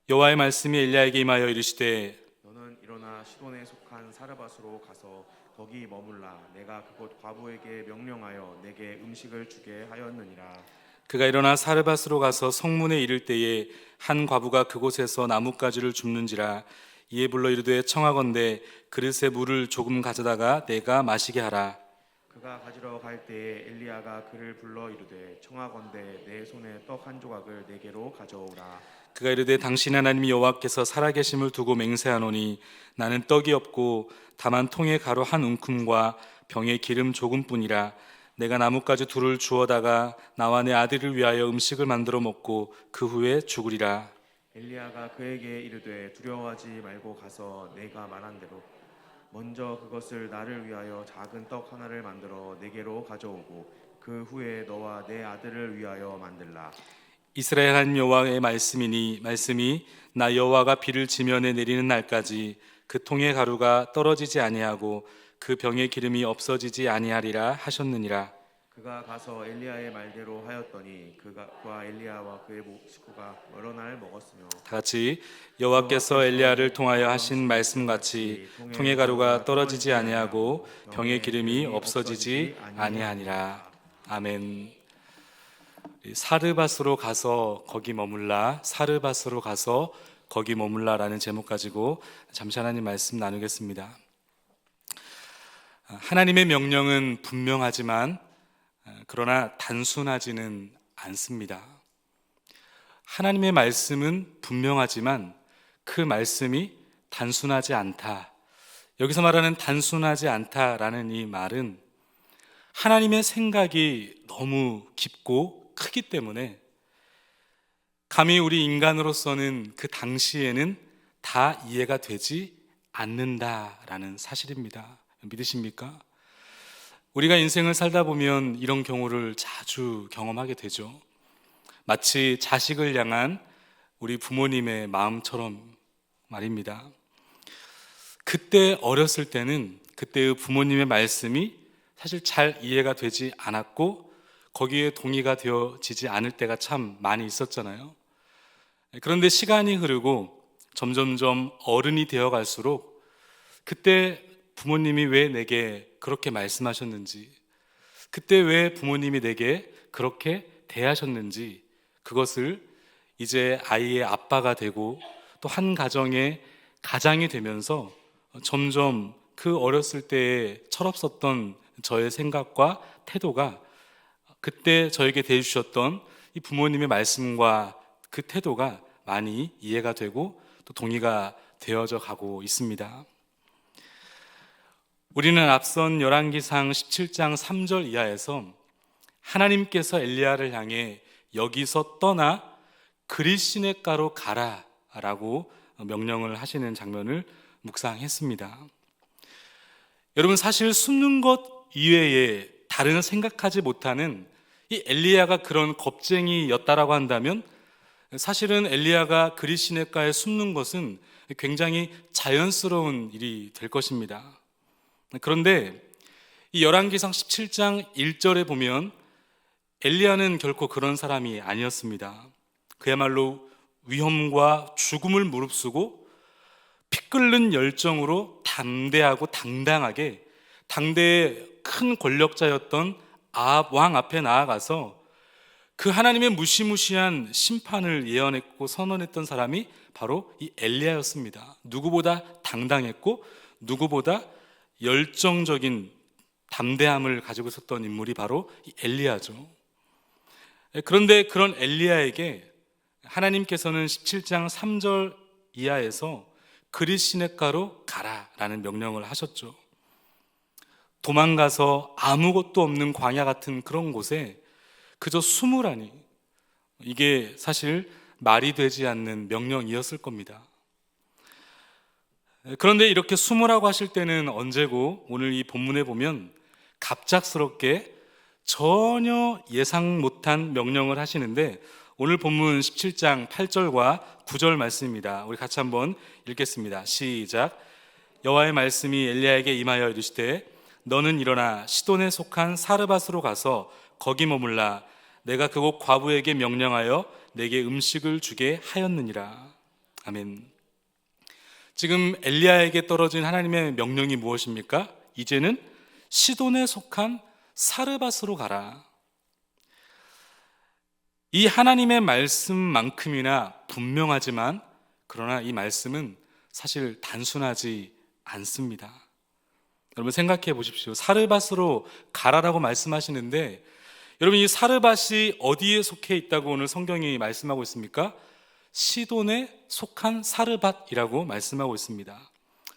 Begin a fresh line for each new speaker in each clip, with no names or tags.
여호와의 말씀이 엘리야에게 임하여 이르시되
너는 일어나 시돈에 속한 사르밧으로 가서 거기 머물라. 내가 그곳 과부에게 명령하여 내게 음식을 주게 하였느니라.
그가 일어나 사르밧으로 가서 성문에 이를 때에 한 과부가 그곳에서 나뭇가지를 줍는지라. 이에 불러 이르되 청하건대 그릇에 물을 조금 가져다가 내가 마시게 하라.
그가 가지러 갈 때에 엘리야가 그를 불러 이르되 청하건대 내 손에 떡 한 조각을 내게로 가져오라.
그가 이르되 당신 하나님 여호와께서 살아계심을 두고 맹세하노니 나는 떡이 없고 다만 통에 가루 한 움큼과 병에 기름 조금뿐이라. 내가 나뭇가지 둘을 주워다가 나와 내 아들을 위하여 음식을 만들어 먹고 그 후에 죽으리라.
엘리야가 그에게 이르되 두려워하지 말고 가서 내가 말한 대로 먼저 그것을 나를 위하여 작은 떡 하나를 만들어 내게로 가져오고 그 후에 너와 내 아들을 위하여 만들라.
이스라엘 하나님 여호와의 말씀이 나 여호와가 비를 지면에 내리는 날까지 그 통의 가루가 떨어지지 아니하고 그 병의 기름이 없어지지 아니하리라 하셨느니라.
그가 가서 엘리야의 말대로 하였더니 그와 엘리야와 그의 식구가 여러 날 먹었으며
다 같이 여호와께서 엘리야를 통하여 하신 말씀같이 통의 가루가 떨어지지 아니하고 병의 기름이 없어지지 아니하니라. 아멘. 사르밧으로 가서 거기 머물라, 사르밧으로 가서 거기 머물라라는 제목 가지고 잠시 하나님 말씀 나누겠습니다. 하나님의 명령은 분명하지만 그러나 단순하지는 않습니다. 하나님의 말씀은 분명하지만 그 말씀이 단순하지 않다. 여기서 말하는 단순하지 않다라는 이 말은 하나님의 생각이 너무 깊고 크기 때문에 감히 우리 인간으로서는 그 당시에는 다 이해가 되지 않는다라는 사실입니다. 믿으십니까? 우리가 인생을 살다 보면 이런 경우를 자주 경험하게 되죠. 마치 자식을 향한 우리 부모님의 마음처럼 말입니다. 그때 어렸을 때는 그때의 부모님의 말씀이 사실 잘 이해가 되지 않았고 거기에 동의가 되어지지 않을 때가 참 많이 있었잖아요. 그런데 시간이 흐르고 점점점 어른이 되어 갈수록 그때 부모님이 왜 내게 그렇게 말씀하셨는지, 그때 왜 부모님이 내게 그렇게 대하셨는지, 그것을 이제 아이의 아빠가 되고 또 한 가정의 가장이 되면서 점점 그 어렸을 때의 철없었던 저의 생각과 태도가 그때 저에게 대해주셨던 이 부모님의 말씀과 그 태도가 많이 이해가 되고 또 동의가 되어져 가고 있습니다. 우리는 앞선 열왕기상 17장 3절 이하에서 하나님께서 엘리야를 향해 여기서 떠나 그릿시냇가로 가라 라고 명령을 하시는 장면을 묵상했습니다. 여러분, 사실 숨는 것 이외에 다른 생각하지 못하는 이 엘리야가 그런 겁쟁이였다라고 한다면 사실은 엘리야가 그릿시냇가에 숨는 것은 굉장히 자연스러운 일이 될 것입니다. 그런데 이 열왕기상 17장 1절에 보면 엘리야는 결코 그런 사람이 아니었습니다. 그야말로 위험과 죽음을 무릅쓰고 피 끓는 열정으로 담대하고 당당하게 당대의 큰 권력자였던 아합 왕 앞에 나아가서 그 하나님의 무시무시한 심판을 예언했고 선언했던 사람이 바로 이 엘리야였습니다. 누구보다 당당했고 누구보다 열정적인 담대함을 가지고 있었던 인물이 바로 이 엘리야죠. 그런데 그런 엘리야에게 하나님께서는 17장 3절 이하에서 그릿시냇가로 가라라는 명령을 하셨죠. 도망가서 아무것도 없는 광야 같은 그런 곳에 그저 숨으라니, 이게 사실 말이 되지 않는 명령이었을 겁니다. 그런데 이렇게 숨으라고 하실 때는 언제고, 오늘 이 본문에 보면 갑작스럽게 전혀 예상 못한 명령을 하시는데 오늘 본문 17장 8절과 9절 말씀입니다. 우리 같이 한번 읽겠습니다. 시작. 여호와의 말씀이 엘리야에게 임하여 이르시되 너는 일어나 시돈에 속한 사르밧으로 가서 거기 머물라. 내가 그곳 과부에게 명령하여 내게 음식을 주게 하였느니라. 아멘. 지금 엘리야에게 떨어진 하나님의 명령이 무엇입니까? 이제는 시돈에 속한 사르밧으로 가라. 이 하나님의 말씀만큼이나 분명하지만 그러나 이 말씀은 사실 단순하지 않습니다. 여러분 생각해 보십시오. 사르밧으로 가라라고 말씀하시는데 여러분 이 사르밧이 어디에 속해 있다고 오늘 성경이 말씀하고 있습니까? 시돈에 속한 사르밧이라고 말씀하고 있습니다.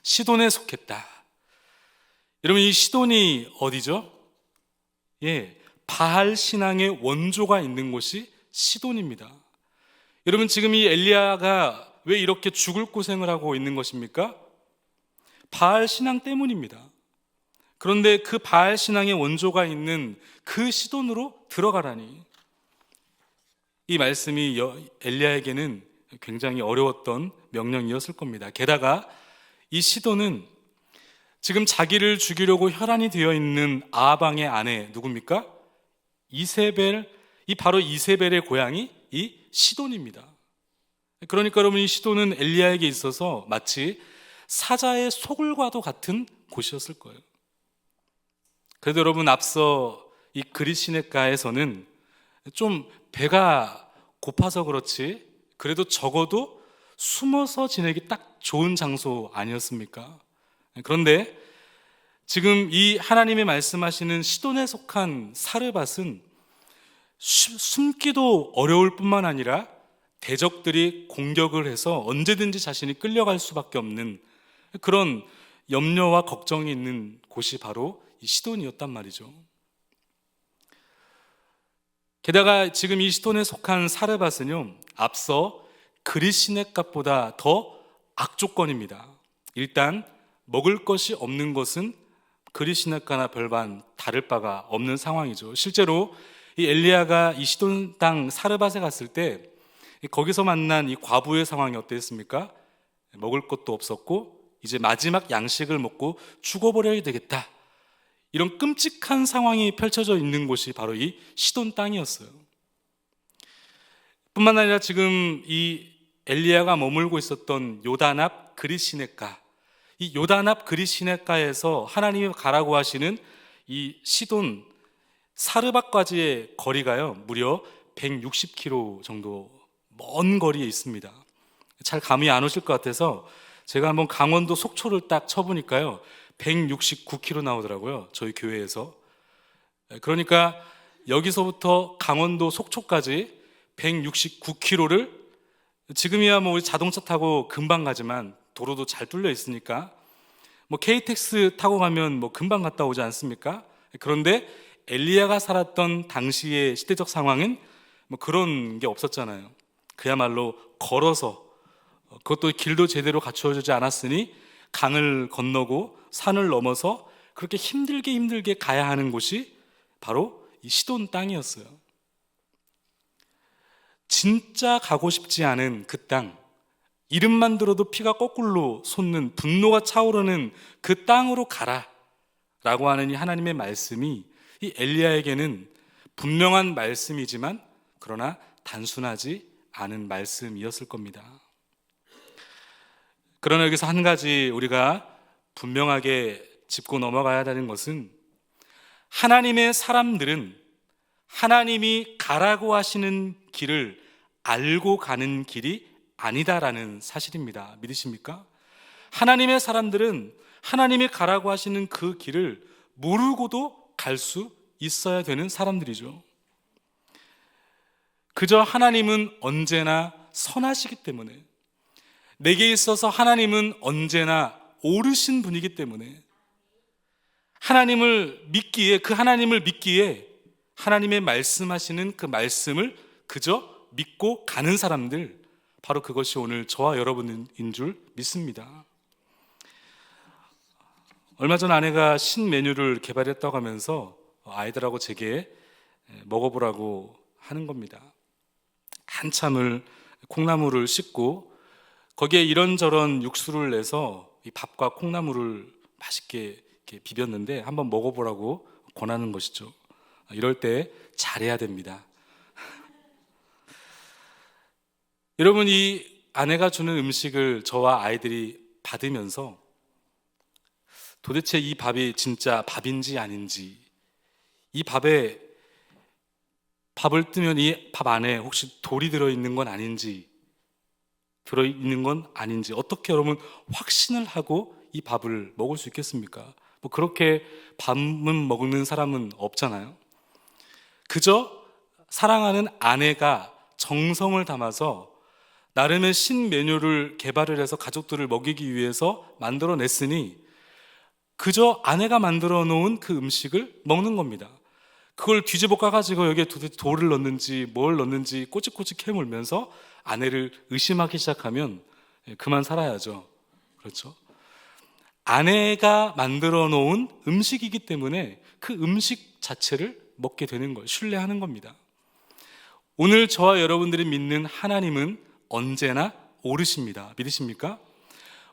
시돈에 속했다. 여러분 이 시돈이 어디죠? 바알 신앙의 원조가 있는 곳이 시돈입니다. 여러분 지금 이 엘리야가 왜 이렇게 죽을 고생을 하고 있는 것입니까? 바알 신앙 때문입니다. 그런데 그 바알 신앙의 원조가 있는 그 시돈으로 들어가라니. 이 말씀이 엘리야에게는 굉장히 어려웠던 명령이었을 겁니다. 게다가 이 시돈은 지금 자기를 죽이려고 혈안이 되어 있는 아합왕의 아내 누굽니까? 이세벨, 이 바로 이세벨의 고향이 이 시돈입니다. 그러니까 여러분 이 시돈은 엘리야에게 있어서 마치 사자의 소굴과도 같은 곳이었을 거예요. 그래도 여러분 앞서 이 그릿시네가에서는 좀 배가 고파서 그렇지 그래도 적어도 숨어서 지내기 딱 좋은 장소 아니었습니까? 그런데 지금 이 하나님의 말씀하시는 시돈에 속한 사르밧은 숨기도 어려울 뿐만 아니라 대적들이 공격을 해서 언제든지 자신이 끌려갈 수밖에 없는 그런 염려와 걱정이 있는 곳이 바로 이 시돈이었단 말이죠. 게다가 지금 이 시돈에 속한 사르밧은요 앞서 그릿시네값보다 더 악조건입니다. 일단 먹을 것이 없는 것은 그릿시네가나 별반 다를 바가 없는 상황이죠. 실제로 이 엘리야가 이 시돈 땅 사르밧에 갔을 때 거기서 만난 이 과부의 상황이 어땠습니까? 먹을 것도 없었고 이제 마지막 양식을 먹고 죽어버려야 되겠다. 이런 끔찍한 상황이 펼쳐져 있는 곳이 바로 이 시돈 땅이었어요. 뿐만 아니라 지금 이 엘리야가 머물고 있었던 요단 앞 그릿시네가, 이 요단 앞 그릿시네가에서 하나님이 가라고 하시는 이 시돈 사르밧까지의 거리가요 무려 160km 정도 먼 거리에 있습니다. 잘 감이 안 오실 것 같아서 제가 한번 강원도 속초를 딱 쳐보니까요 169km 나오더라고요. 저희 교회에서. 그러니까 여기서부터 강원도 속초까지 169km를 지금이야 뭐 자동차 타고 금방 가지만 도로도 잘 뚫려 있으니까 뭐 KTX 타고 가면 뭐 금방 갔다 오지 않습니까? 그런데 엘리야가 살았던 당시의 시대적 상황은 뭐 그런 게 없었잖아요. 그야말로 걸어서, 그것도 길도 제대로 갖추어지지 않았으니 강을 건너고 산을 넘어서 그렇게 힘들게 가야 하는 곳이 바로 이 시돈 땅이었어요. 진짜 가고 싶지 않은 그 땅, 이름만 들어도 피가 거꾸로 솟는 분노가 차오르는 그 땅으로 가라 라고 하는 이 하나님의 말씀이 이 엘리야에게는 분명한 말씀이지만 그러나 단순하지 않은 말씀이었을 겁니다. 그러나 여기서 한 가지 우리가 분명하게 짚고 넘어가야 하는 것은 하나님의 사람들은 하나님이 가라고 하시는 길을 알고 가는 길이 아니다라는 사실입니다. 믿으십니까? 하나님의 사람들은 하나님이 가라고 하시는 그 길을 모르고도 갈 수 있어야 되는 사람들이죠. 그저 하나님은 언제나 선하시기 때문에, 내게 있어서 하나님은 언제나 옳으신 분이기 때문에 하나님을 믿기에, 그 하나님을 믿기에 하나님의 말씀하시는 그 말씀을 그저 믿고 가는 사람들, 바로 그것이 오늘 저와 여러분인 줄 믿습니다. 얼마 전 아내가 신메뉴를 개발했다고 하면서 아이들하고 제게 먹어보라고 하는 겁니다. 한참을 콩나물을 씻고 거기에 이런저런 육수를 내서 이 밥과 콩나물을 맛있게 이렇게 비볐는데 한번 먹어보라고 권하는 것이죠. 이럴 때 잘해야 됩니다. 여러분, 이 아내가 주는 음식을 저와 아이들이 받으면서 도대체 이 밥이 진짜 밥인지 아닌지, 이 밥에 밥을 뜨면 이 밥 안에 혹시 돌이 들어있는 건 아닌지, 들어있는 건 아닌지 어떻게 여러분 확신을 하고 이 밥을 먹을 수 있겠습니까? 뭐 그렇게 밥은 먹는 사람은 없잖아요. 그저 사랑하는 아내가 정성을 담아서 나름의 신메뉴를 개발을 해서 가족들을 먹이기 위해서 만들어냈으니 그저 아내가 만들어 놓은 그 음식을 먹는 겁니다. 그걸 뒤집어 까가지고 여기에 도대체 돌을 넣는지 뭘 넣는지 꼬치꼬치 캐물면서 아내를 의심하기 시작하면 그만 살아야죠. 그렇죠? 아내가 만들어 놓은 음식이기 때문에 그 음식 자체를 먹게 되는 걸 신뢰하는 겁니다. 오늘 저와 여러분들이 믿는 하나님은 언제나 옳으십니다. 믿으십니까?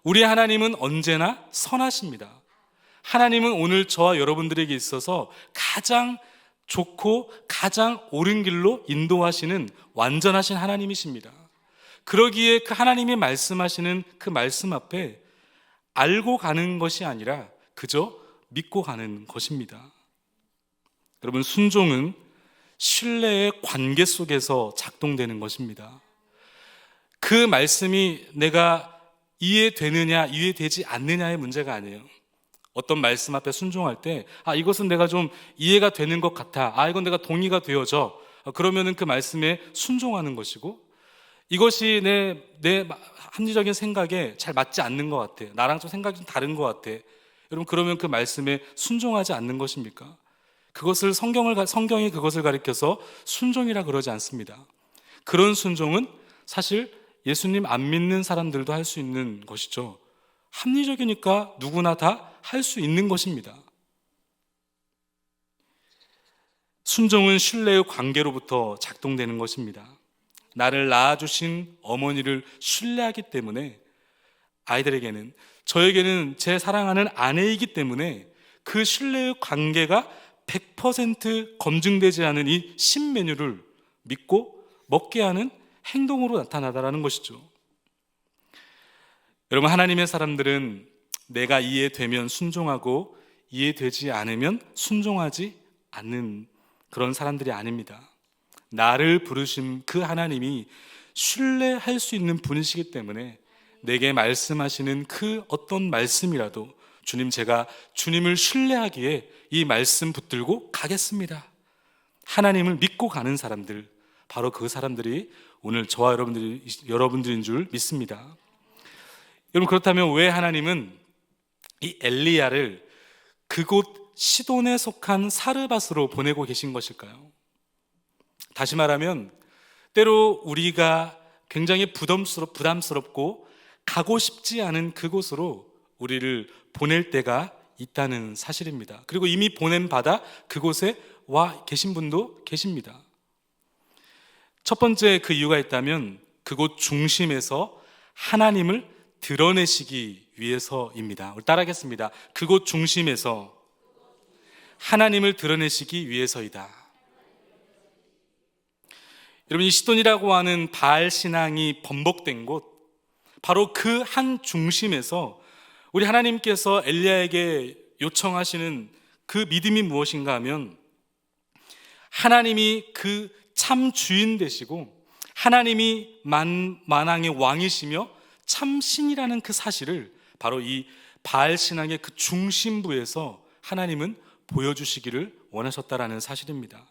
우리 하나님은 언제나 선하십니다. 하나님은 오늘 저와 여러분들에게 있어서 가장 좋고 가장 옳은 길로 인도하시는 완전하신 하나님이십니다. 그러기에 그 하나님이 말씀하시는 그 말씀 앞에 알고 가는 것이 아니라 그저 믿고 가는 것입니다. 여러분, 순종은 신뢰의 관계 속에서 작동되는 것입니다. 그 말씀이 내가 이해되느냐 이해되지 않느냐의 문제가 아니에요. 어떤 말씀 앞에 순종할 때 이것은 내가 좀 이해가 되는 것 같아, 이건 내가 동의가 되어져, 그러면은 그 말씀에 순종하는 것이고, 이것이 내 합리적인 생각에 잘 맞지 않는 것 같아, 나랑 좀 생각이 좀 다른 것 같아, 여러분 그러면 그 말씀에 순종하지 않는 것입니까? 그것을 성경이 그것을 가리켜서 순종이라 그러지 않습니다. 그런 순종은 사실 예수님 안 믿는 사람들도 할 수 있는 것이죠. 합리적이니까 누구나 다 할 수 있는 것입니다. 순종은 신뢰의 관계로부터 작동되는 것입니다. 나를 낳아주신 어머니를 신뢰하기 때문에 아이들에게는, 저에게는 제 사랑하는 아내이기 때문에 그 신뢰의 관계가 100% 검증되지 않은 이 신메뉴를 믿고 먹게 하는 행동으로 나타나다라는 것이죠. 여러분, 하나님의 사람들은 내가 이해되면 순종하고 이해되지 않으면 순종하지 않는 그런 사람들이 아닙니다. 나를 부르신 그 하나님이 신뢰할 수 있는 분이시기 때문에 내게 말씀하시는 그 어떤 말씀이라도 주님, 제가 주님을 신뢰하기에 이 말씀 붙들고 가겠습니다. 하나님을 믿고 가는 사람들, 바로 그 사람들이 오늘 저와 여러분들인 줄 믿습니다. 여러분, 그렇다면 왜 하나님은 이 엘리야를 그곳 시돈에 속한 사르밧으로 보내고 계신 것일까요? 다시 말하면 때로 우리가 굉장히 부담스럽고 가고 싶지 않은 그곳으로 우리를 보낼 때가 있다는 사실입니다. 그리고 이미 보냄 받아 그곳에 와 계신 분도 계십니다. 첫 번째 그 이유가 있다면 그곳 중심에서 하나님을 드러내시기 위해서입니다. 우리 따라하겠습니다. 그곳 중심에서 하나님을 드러내시기 위해서이다. 여러분, 이 시돈이라고 하는 바알 신앙이 번복된 곳, 바로 그 한 중심에서 우리 하나님께서 엘리야에게 요청하시는 그 믿음이 무엇인가 하면 하나님이 그 참 주인 되시고 하나님이 만왕의 왕이시며 참 신이라는 그 사실을 바로 이 바알 신앙의 그 중심부에서 하나님은 보여주시기를 원하셨다라는 사실입니다.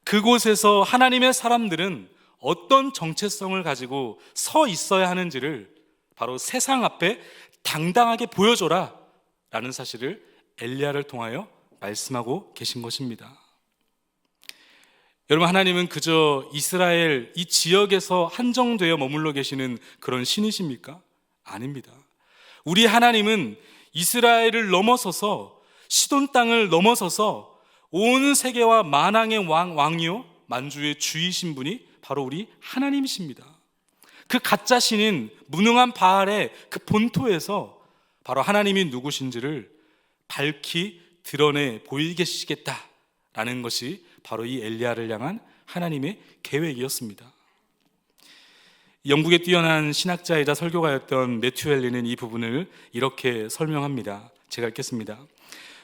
그곳에서 하나님의 사람들은 어떤 정체성을 가지고 서 있어야 하는지를 바로 세상 앞에 당당하게 보여줘라 라는 사실을 엘리야를 통하여 말씀하고 계신 것입니다. 여러분, 하나님은 그저 이스라엘 이 지역에서 한정되어 머물러 계시는 그런 신이십니까? 아닙니다. 우리 하나님은 이스라엘을 넘어서서 시돈 땅을 넘어서서 온 세계와 만왕의 왕이요 만주의 주이신 분이 바로 우리 하나님이십니다. 그 가짜 신인 무능한 바알의 그 본토에서 바로 하나님이 누구신지를 밝히 드러내 보이시겠다라는 것이 바로 이 엘리야를 향한 하나님의 계획이었습니다. 영국의 뛰어난 신학자이자 설교가였던 매튜 헨리는 이 부분을 이렇게 설명합니다. 제가 읽겠습니다.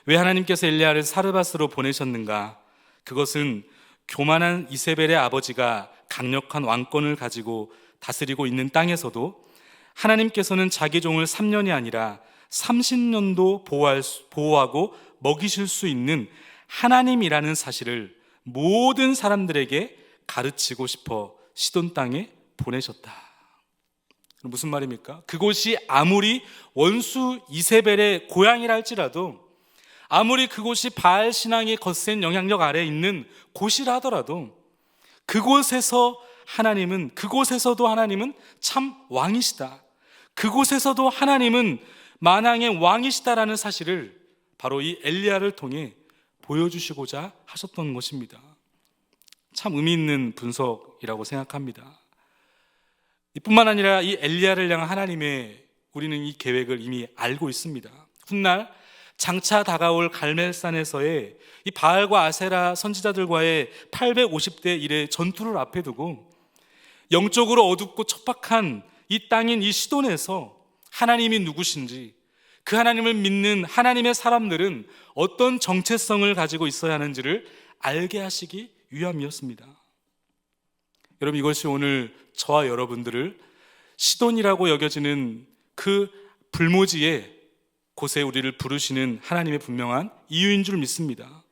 왜 하나님께서 엘리야를 사르밧으로 보내셨는가? 그것은 교만한 이세벨의 아버지가 강력한 왕권을 가지고 다스리고 있는 땅에서도 하나님께서는 자기 종을 3년이 아니라 30년도 보호하고 먹이실 수 있는 하나님이라는 사실을 모든 사람들에게 가르치고 싶어 시돈 땅에 보내셨다. 무슨 말입니까? 그곳이 아무리 원수 이세벨의 고향이라 할지라도, 아무리 그곳이 바알 신앙의 거센 영향력 아래에 있는 곳이라 하더라도 그곳에서도 하나님은 참 왕이시다. 그곳에서도 하나님은 만왕의 왕이시다라는 사실을 바로 이 엘리야를 통해 보여주시고자 하셨던 것입니다. 참 의미 있는 분석이라고 생각합니다. 이뿐만 아니라 이 엘리야를 향한 하나님의 우리는 이 계획을 이미 알고 있습니다. 훗날 장차 다가올 갈멜산에서의 이 바알과 아세라 선지자들과의 850대 1의 전투를 앞에 두고 영적으로 어둡고 척박한 이 땅인 이 시돈에서 하나님이 누구신지, 그 하나님을 믿는 하나님의 사람들은 어떤 정체성을 가지고 있어야 하는지를 알게 하시기 위함이었습니다. 여러분, 이것이 오늘 저와 여러분들을 시돈이라고 여겨지는 그 불모지의 곳에 우리를 부르시는 하나님의 분명한 이유인 줄 믿습니다.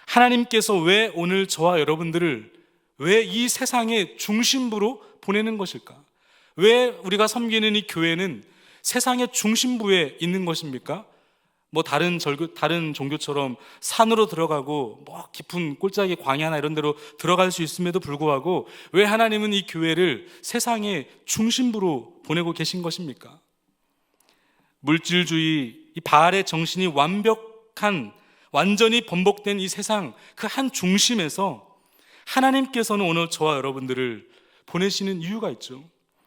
하나님께서 왜 오늘 저와 여러분들을 왜 이 세상의 중심부로 보내는 것일까? 왜 우리가 섬기는 이 교회는 세상의 중심부에 있는 것입니까? 다른 종교처럼 산으로 들어가고 깊은 꼴짝이 광야나 이런 데로 들어갈 수 있음에도 불구하고 왜 하나님은 이 교회를 세상의 중심부로 보내고 계신 것입니까? 물질주의, 이 바알의 정신이 완전히 번복된 이 세상 그 한 중심에서 하나님께서는 오늘 저와 여러분들을 보내시는 이유가 있죠.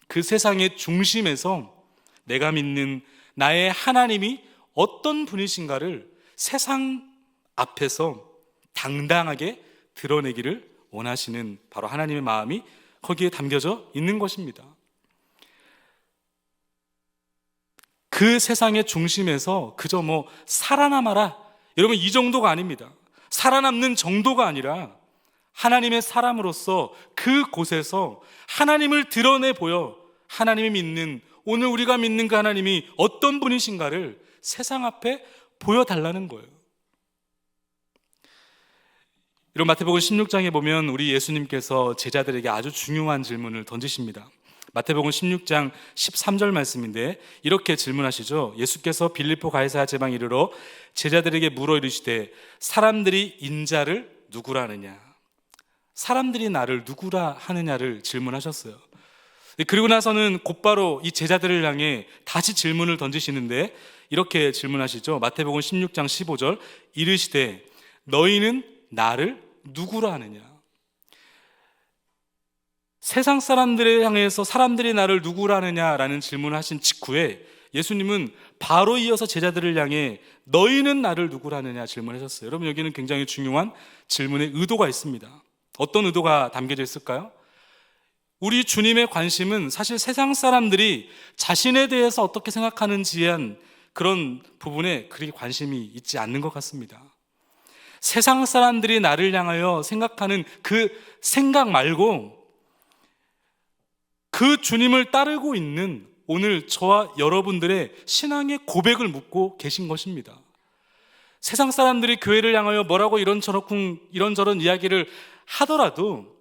그 세상의 중심에서 내가 믿는 나의 하나님이 어떤 분이신가를 세상 앞에서 당당하게 드러내기를 원하시는 바로 하나님의 마음이 거기에 담겨져 있는 것입니다. 그 세상의 중심에서 그저 살아남아라, 여러분, 이 정도가 아닙니다. 살아남는 정도가 아니라 하나님의 사람으로서 그곳에서 하나님을 드러내 보여 하나님이 믿는, 오늘 우리가 믿는 그 하나님이 어떤 분이신가를 세상 앞에 보여달라는 거예요. 이런 마태복음 16장에 보면 우리 예수님께서 제자들에게 아주 중요한 질문을 던지십니다. 마태복음 16장 13절 말씀인데 이렇게 질문하시죠. 예수께서 빌립보 가이사야 지방에 이르러 제자들에게 물어 이르시되 사람들이 인자를 누구라 하느냐, 사람들이 나를 누구라 하느냐를 질문하셨어요. 그리고 나서는 곧바로 이 제자들을 향해 다시 질문을 던지시는데 이렇게 질문하시죠. 마태복음 16장 15절 이르시되 너희는 나를 누구라 하느냐. 세상 사람들을 향해서 사람들이 나를 누구라 하느냐라는 질문을 하신 직후에 예수님은 바로 이어서 제자들을 향해 너희는 나를 누구라 하느냐 질문하셨어요. 여러분, 여기는 굉장히 중요한 질문의 의도가 있습니다. 어떤 의도가 담겨져 있을까요? 우리 주님의 관심은 사실 세상 사람들이 자신에 대해서 어떻게 생각하는지에 대한 그런 부분에 그리 관심이 있지 않는 것 같습니다. 세상 사람들이 나를 향하여 생각하는 그 생각 말고 그 주님을 따르고 있는 오늘 저와 여러분들의 신앙의 고백을 묻고 계신 것입니다. 세상 사람들이 교회를 향하여 뭐라고 이런저런 이야기를 하더라도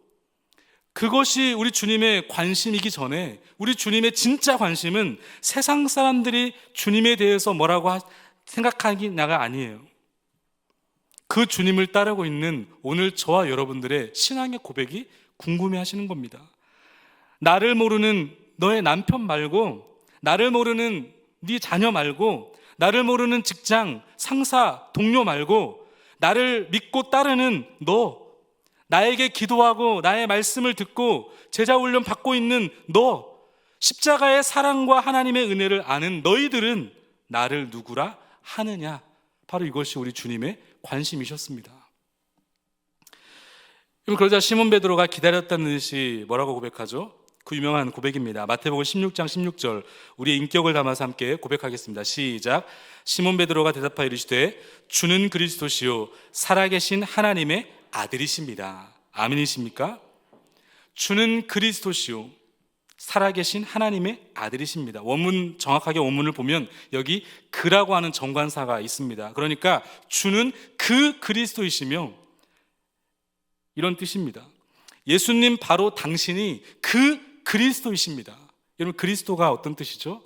그것이 우리 주님의 관심이기 전에 우리 주님의 진짜 관심은 세상 사람들이 주님에 대해서 뭐라고 생각하기냐가 아니에요. 그 주님을 따르고 있는 오늘 저와 여러분들의 신앙의 고백이 궁금해 하시는 겁니다. 나를 모르는 너의 남편 말고, 나를 모르는 네 자녀 말고, 나를 모르는 직장, 상사, 동료 말고 나를 믿고 따르는 너, 나에게 기도하고 나의 말씀을 듣고 제자 훈련 받고 있는 너, 십자가의 사랑과 하나님의 은혜를 아는 너희들은 나를 누구라 하느냐. 바로 이것이 우리 주님의 관심이셨습니다. 그러자 시몬 베드로가 기다렸다는 듯이 뭐라고 고백하죠? 그 유명한 고백입니다. 마태복음 16장 16절, 우리의 인격을 담아서 함께 고백하겠습니다. 시작. 시몬 베드로가 대답하여 이르시되 주는 그리스도시요 살아계신 하나님의 아들이십니다. 아멘이십니까? 주는 그리스도시요 살아계신 하나님의 아들이십니다. 원문, 정확하게 원문을 보면 여기 그라고 하는 정관사가 있습니다. 그러니까 주는 그 그리스도이시며 이런 뜻입니다. 예수님 바로 당신이 그 그리스도이십니다. 여러분, 그리스도가 어떤 뜻이죠?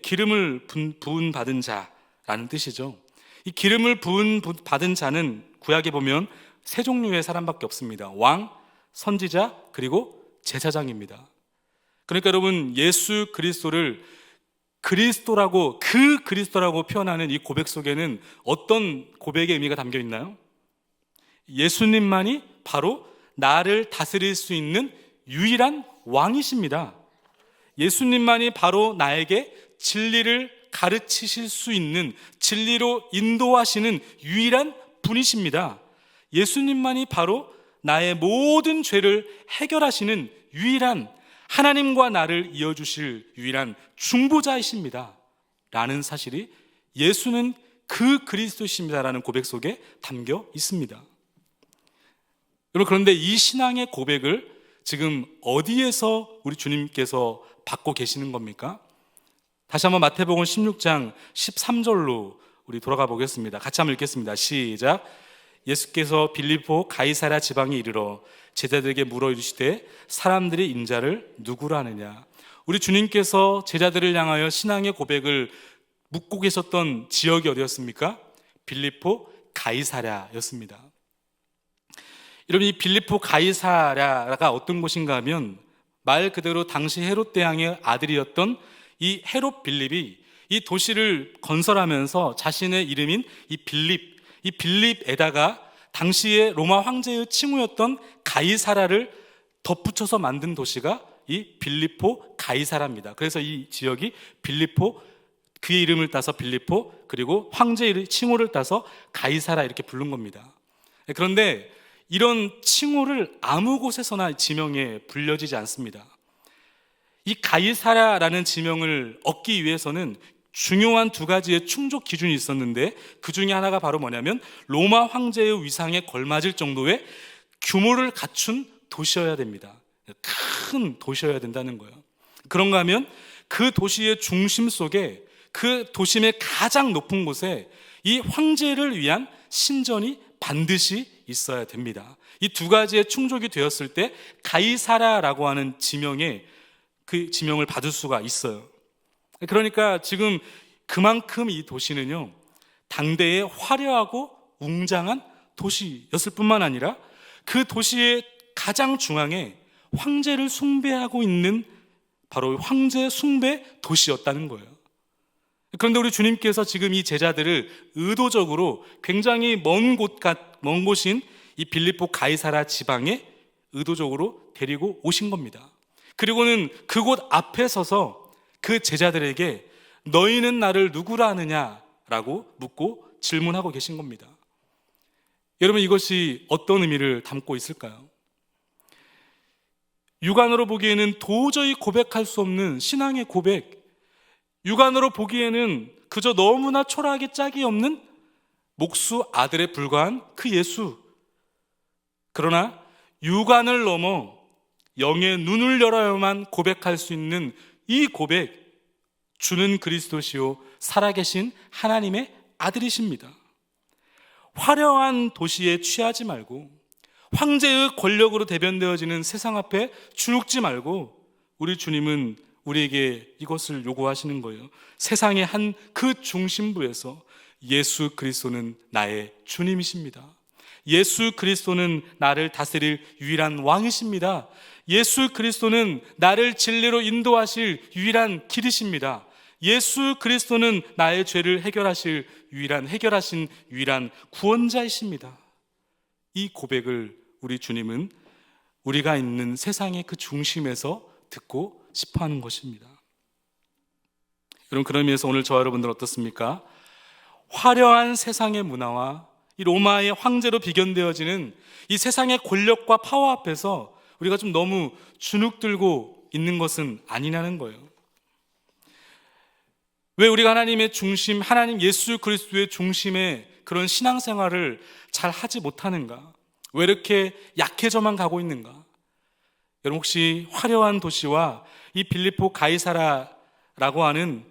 기름을 부은 받은 자라는 뜻이죠. 이 기름을 부은 받은 자는 구약에 보면 세 종류의 사람밖에 없습니다. 왕, 선지자, 그리고 제사장입니다. 그러니까 여러분, 예수 그리스도를 그리스도라고, 그 그리스도라고 표현하는 이 고백 속에는 어떤 고백의 의미가 담겨 있나요? 예수님만이 바로 나를 다스릴 수 있는 유일한 왕이십니다. 예수님만이 바로 나에게 진리를 가르치실 수 있는, 진리로 인도하시는 유일한 분이십니다. 예수님만이 바로 나의 모든 죄를 해결하시는 유일한, 하나님과 나를 이어주실 유일한 중보자이십니다 라는 사실이 예수는 그 그리스도이십니다 라는 고백 속에 담겨 있습니다. 여러분, 그런데 이 신앙의 고백을 지금 어디에서 우리 주님께서 받고 계시는 겁니까? 다시 한번 마태복음 16장 13절로 우리 돌아가 보겠습니다. 같이 한번 읽겠습니다. 시작. 예수께서 빌립보 가이사랴 지방에 이르러 제자들에게 물어 이르시되 사람들이 인자를 누구라 하느냐. 우리 주님께서 제자들을 향하여 신앙의 고백을 묻고 계셨던 지역이 어디였습니까? 빌립보 가이사랴였습니다. 여러분, 이 빌립보 가이사랴가 어떤 곳인가 하면 말 그대로 당시 헤롯 대왕의 아들이었던 이 헤롯 빌립이 이 도시를 건설하면서 자신의 이름인 이 빌립에다가 당시의 로마 황제의 칭후였던 가이사라를 덧붙여서 만든 도시가 이 빌립보 가이사라입니다. 그래서 이 지역이 빌립보, 그의 이름을 따서 빌립보, 그리고 황제의 칭호를 따서 가이사라 이렇게 부른 겁니다. 그런데 이런 칭호를 아무 곳에서나 지명에 불려지지 않습니다. 이 가이사라라는 지명을 얻기 위해서는 중요한 두 가지의 충족 기준이 있었는데 그 중에 하나가 바로 뭐냐면 로마 황제의 위상에 걸맞을 정도의 규모를 갖춘 도시여야 됩니다. 큰 도시여야 된다는 거예요. 그런가 하면 그 도시의 중심 속에, 그 도심의 가장 높은 곳에 이 황제를 위한 신전이 반드시 있어야 됩니다. 이 두 가지의 충족이 되었을 때 가이사라라고 하는 지명에, 그 지명을 받을 수가 있어요. 그러니까 지금 그만큼 이 도시는요, 당대의 화려하고 웅장한 도시였을 뿐만 아니라 그 도시의 가장 중앙에 황제를 숭배하고 있는 바로 황제 숭배 도시였다는 거예요. 그런데 우리 주님께서 지금 이 제자들을 의도적으로 굉장히 먼 곳인 이 빌립보 가이사라 지방에 의도적으로 데리고 오신 겁니다. 그리고는 그곳 앞에 서서 그 제자들에게 너희는 나를 누구라 하느냐라고 묻고 질문하고 계신 겁니다. 여러분, 이것이 어떤 의미를 담고 있을까요? 육안으로 보기에는 도저히 고백할 수 없는 신앙의 고백, 육안으로 보기에는 그저 너무나 초라하게 짝이 없는 목수 아들에 불과한 그 예수. 그러나 육안을 넘어 영의 눈을 열어야만 고백할 수 있는 이 고백, 주는 그리스도시요 살아계신 하나님의 아들이십니다. 화려한 도시에 취하지 말고 황제의 권력으로 대변되어지는 세상 앞에 주눅지 말고 우리 주님은 우리에게 이것을 요구하시는 거예요. 세상의 한 그 중심부에서 예수 그리스도는 나의 주님이십니다. 예수 그리스도는 나를 다스릴 유일한 왕이십니다. 예수 그리스도는 나를 진리로 인도하실 유일한 길이십니다. 예수 그리스도는 나의 죄를 해결하신 유일한 구원자이십니다. 이 고백을 우리 주님은 우리가 있는 세상의 그 중심에서 듣고 싶어 하는 것입니다. 여러분, 그런 의미에서 오늘 저와 여러분들 어떻습니까? 화려한 세상의 문화와 이 로마의 황제로 비견되어지는 이 세상의 권력과 파워 앞에서 우리가 좀 너무 주눅 들고 있는 것은 아니냐는 거예요. 왜 우리가 하나님의 중심, 하나님 예수 그리스도의 중심의 그런 신앙생활을 잘 하지 못하는가? 왜 이렇게 약해져만 가고 있는가? 여러분 혹시 화려한 도시와 이 빌립보 가이사라라고 하는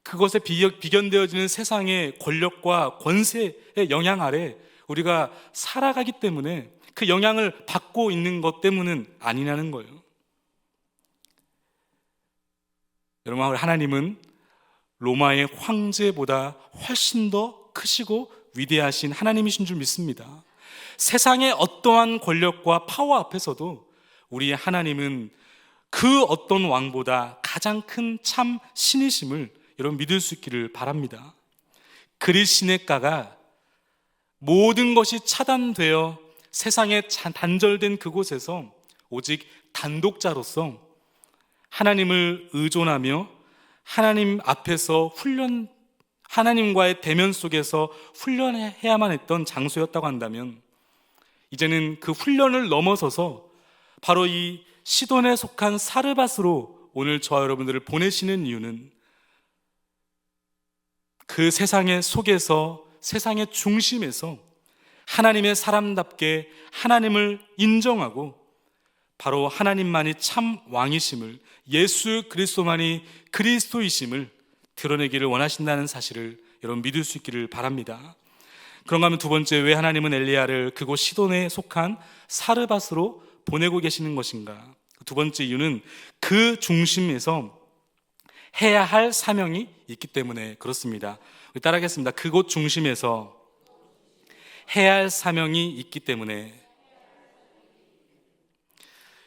그것에 비견되어지는 세상의 권력과 권세의 영향 아래 우리가 살아가기 때문에 그 영향을 받고 있는 것 때문은 아니냐는 거예요. 여러분, 하나님은 로마의 황제보다 훨씬 더 크시고 위대하신 하나님이신 줄 믿습니다. 세상의 어떠한 권력과 파워 앞에서도 우리의 하나님은 그 어떤 왕보다 가장 큰 참 신이심을 여러분 믿을 수 있기를 바랍니다. 그리시네가가 모든 것이 차단되어 세상에 단절된 그곳에서 오직 단독자로서 하나님을 의존하며 하나님 앞에서 하나님과의 대면 속에서 훈련해야만 했던 장소였다고 한다면, 이제는 그 훈련을 넘어서서 바로 이 시돈에 속한 사르밧으로 오늘 저와 여러분들을 보내시는 이유는 그 세상의 속에서, 세상의 중심에서 하나님의 사람답게 하나님을 인정하고 바로 하나님만이 참 왕이심을, 예수 그리스도만이 그리스도이심을 드러내기를 원하신다는 사실을 여러분 믿을 수 있기를 바랍니다. 그런가 하면 두 번째, 왜 하나님은 엘리야를 그곳 시돈에 속한 사르밧으로 보내고 계시는 것인가? 두 번째 이유는 그 중심에서 해야 할 사명이 있기 때문에 그렇습니다. 따라하겠습니다. 그곳 중심에서 해야 할 사명이 있기 때문에.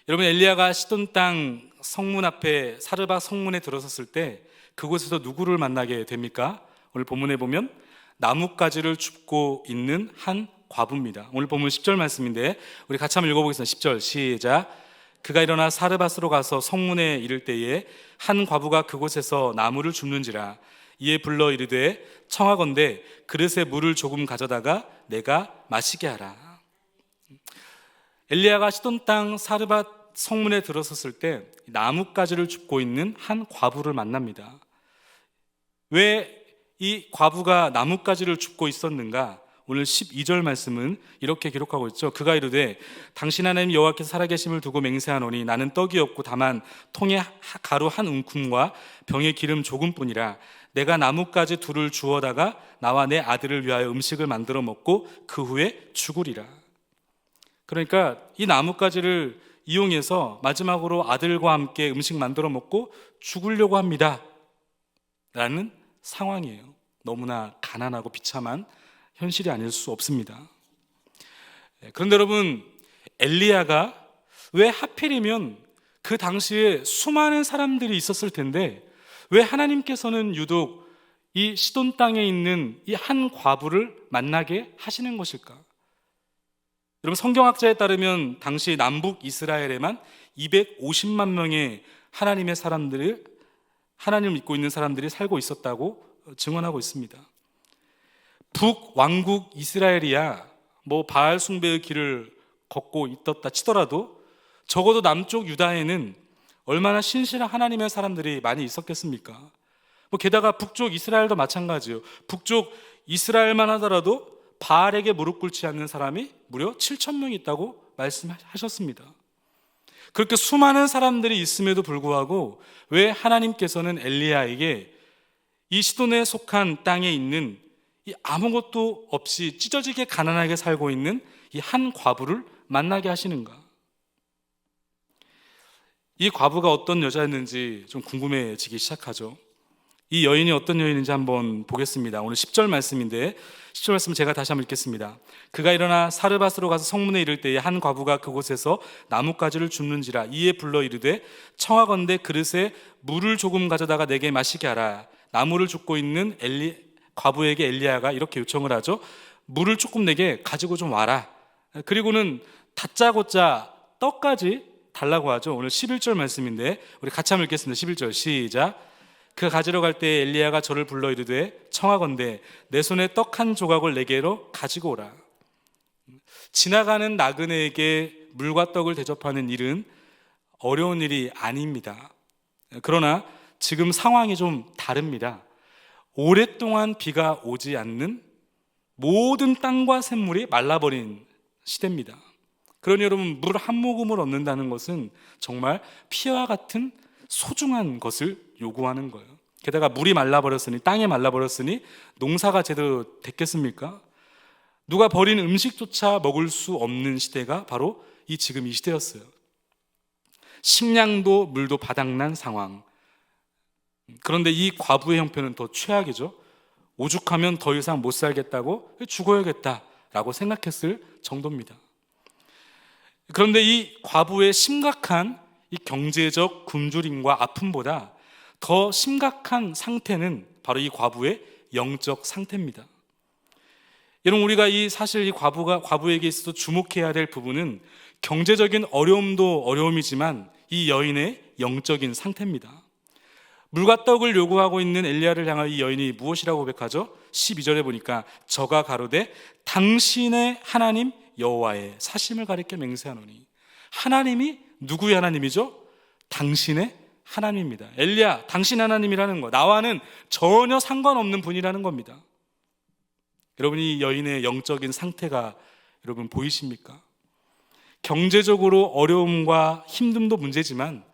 여러분, 엘리야가 시돈 땅 성문 앞에 사르밧 성문에 들어섰을 때 그곳에서 누구를 만나게 됩니까? 오늘 본문에 보면 나뭇가지를 줍고 있는 한 과부입니다. 오늘 본문 10절 말씀인데 우리 같이 한번 읽어보겠습니다. 10절 시작. 그가 일어나 사르밧으로 가서 성문에 이를 때에 한 과부가 그곳에서 나무를 줍는지라. 이에 불러 이르되 청하건대 그릇에 물을 조금 가져다가 내가 마시게 하라. 엘리야가 시돈 땅 사르밧 성문에 들어섰을 때 나뭇가지를 줍고 있는 한 과부를 만납니다. 왜 이 과부가 나뭇가지를 줍고 있었는가? 오늘 12절 말씀은 이렇게 기록하고 있죠. 그가 이르되 당신 하나님 여호와께서 살아계심을 두고 맹세하노니 나는 떡이 없고 다만 통에 가루 한 움큼과 병에 기름 조금뿐이라. 내가 나뭇가지 둘을 주워다가 나와 내 아들을 위하여 음식을 만들어 먹고 그 후에 죽으리라. 그러니까 이 나뭇가지를 이용해서 마지막으로 아들과 함께 음식 만들어 먹고 죽으려고 합니다 라는 상황이에요. 너무나 가난하고 비참한 현실이 아닐 수 없습니다. 그런데 여러분, 엘리야가 왜 하필이면 그 당시에 수많은 사람들이 있었을 텐데 왜 하나님께서는 유독 이 시돈 땅에 있는 이 한 과부를 만나게 하시는 것일까? 여러분, 성경학자에 따르면 당시 남북 이스라엘에만 250만 명의 하나님의 사람들을, 하나님을 믿고 있는 사람들이 살고 있었다고 증언하고 있습니다. 북왕국 이스라엘이야 뭐 바알 숭배의 길을 걷고 있었다 치더라도 적어도 남쪽 유다에는 얼마나 신실한 하나님의 사람들이 많이 있었겠습니까? 뭐 게다가 북쪽 이스라엘도 마찬가지예요. 북쪽 이스라엘만 하더라도 바알에게 무릎 꿇지 않는 사람이 무려 7,000명이 있다고 말씀하셨습니다. 그렇게 수많은 사람들이 있음에도 불구하고 왜 하나님께서는 엘리야에게 이 시돈에 속한 땅에 있는 이 아무것도 없이 찢어지게 가난하게 살고 있는 이 한 과부를 만나게 하시는가? 이 과부가 어떤 여자였는지 좀 궁금해지기 시작하죠. 이 여인이 어떤 여인인지 한번 보겠습니다. 오늘 10절 말씀인데 10절 말씀 제가 다시 한번 읽겠습니다. 그가 일어나 사르밧으로 가서 성문에 이를 때에 한 과부가 그곳에서 나뭇가지를 줍는지라. 이에 불러 이르되 청하건대 그릇에 물을 조금 가져다가 내게 마시게 하라. 나무를 줍고 있는 과부에게 엘리야가 이렇게 요청을 하죠. 물을 조금 내게 가지고 좀 와라. 그리고는 다짜고짜 떡까지 달라고 하죠. 오늘 11절 말씀인데 우리 같이 한번 읽겠습니다. 11절 시작. 그 가지러 갈 때 엘리야가 저를 불러 이르되 청하건대 내 손에 떡 한 조각을 내게로 가지고 오라. 지나가는 나그네에게 물과 떡을 대접하는 일은 어려운 일이 아닙니다. 그러나 지금 상황이 좀 다릅니다. 오랫동안 비가 오지 않는 모든 땅과 샘물이 말라버린 시대입니다. 그러니 여러분, 물 한 모금을 얻는다는 것은 정말 피와 같은 소중한 것을 요구하는 거예요. 게다가 물이 말라버렸으니, 땅이 말라버렸으니 농사가 제대로 됐겠습니까? 누가 버린 음식조차 먹을 수 없는 시대가 바로 지금 이 시대였어요. 식량도 물도 바닥난 상황. 그런데 이 과부의 형편은 더 최악이죠. 오죽하면 더 이상 못 살겠다고 죽어야겠다라고 생각했을 정도입니다. 그런데 이 과부의 심각한 이 경제적 굶주림과 아픔보다 더 심각한 상태는 바로 이 과부의 영적 상태입니다. 여러분, 우리가 사실 이 과부에게 있어서 주목해야 될 부분은 경제적인 어려움도 어려움이지만 이 여인의 영적인 상태입니다. 물과 떡을 요구하고 있는 엘리야를 향하여 이 여인이 무엇이라고 고백하죠? 12절에 보니까 저가 가로되 당신의 하나님 여호와의 사심을 가리켜 맹세하노니. 하나님이 누구의 하나님이죠? 당신의 하나님입니다. 엘리야, 당신 하나님이라는 거, 나와는 전혀 상관없는 분이라는 겁니다. 여러분이 여인의 영적인 상태가 여러분 보이십니까? 경제적으로 어려움과 힘듦도 문제지만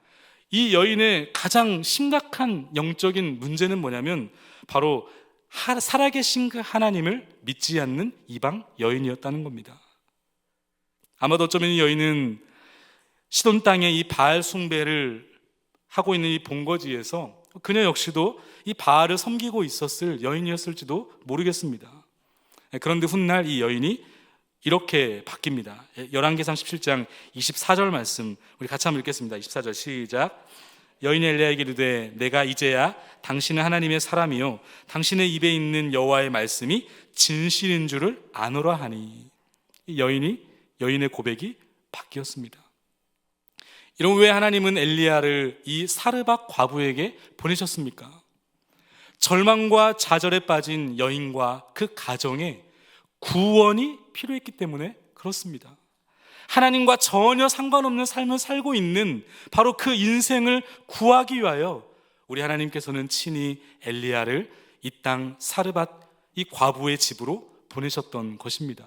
이 여인의 가장 심각한 영적인 문제는 뭐냐면 바로 살아계신 그 하나님을 믿지 않는 이방 여인이었다는 겁니다. 아마도 어쩌면 이 여인은 시돈 땅에 이 바알 숭배를 하고 있는 이 본거지에서 그녀 역시도 이 바알을 섬기고 있었을 여인이었을지도 모르겠습니다. 그런데 훗날 이 여인이 이렇게 바뀝니다. 열왕기상 17장 24절 말씀 우리 같이 한번 읽겠습니다. 24절 시작. 여인이 엘리야에게 이르되 내가 이제야 당신은 하나님의 사람이요 당신의 입에 있는 여호와의 말씀이 진실인 줄을 아노라 하니. 이 여인의 고백이 바뀌었습니다. 여러분, 왜 하나님은 엘리야를 이 사르밧 과부에게 보내셨습니까? 절망과 좌절에 빠진 여인과 그 가정에 구원이 필요했기 때문에 그렇습니다. 하나님과 전혀 상관없는 삶을 살고 있는 바로 그 인생을 구하기 위하여 우리 하나님께서는 친히 엘리야를 이 땅 사르밧 이 과부의 집으로 보내셨던 것입니다.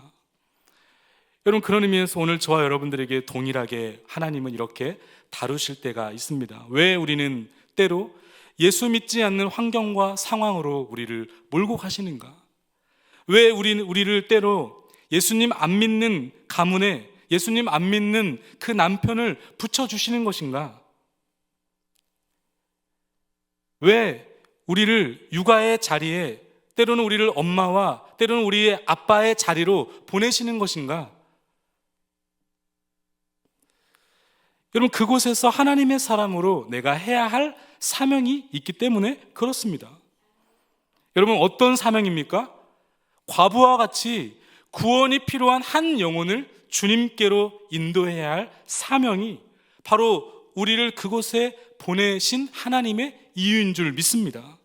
여러분, 그런 의미에서 오늘 저와 여러분들에게 동일하게 하나님은 이렇게 다루실 때가 있습니다. 왜 우리는 때로 예수 믿지 않는 환경과 상황으로 우리를 몰고 가시는가? 왜 우리를 때로 예수님 안 믿는 가문에 예수님 안 믿는 그 남편을 붙여주시는 것인가? 왜 우리를 육아의 자리에 때로는 우리를 엄마와 때로는 우리의 아빠의 자리로 보내시는 것인가? 여러분, 그곳에서 하나님의 사람으로 내가 해야 할 사명이 있기 때문에 그렇습니다. 여러분, 어떤 사명입니까? 과부와 같이 구원이 필요한 한 영혼을 주님께로 인도해야 할 사명이 바로 우리를 그곳에 보내신 하나님의 이유인 줄 믿습니다.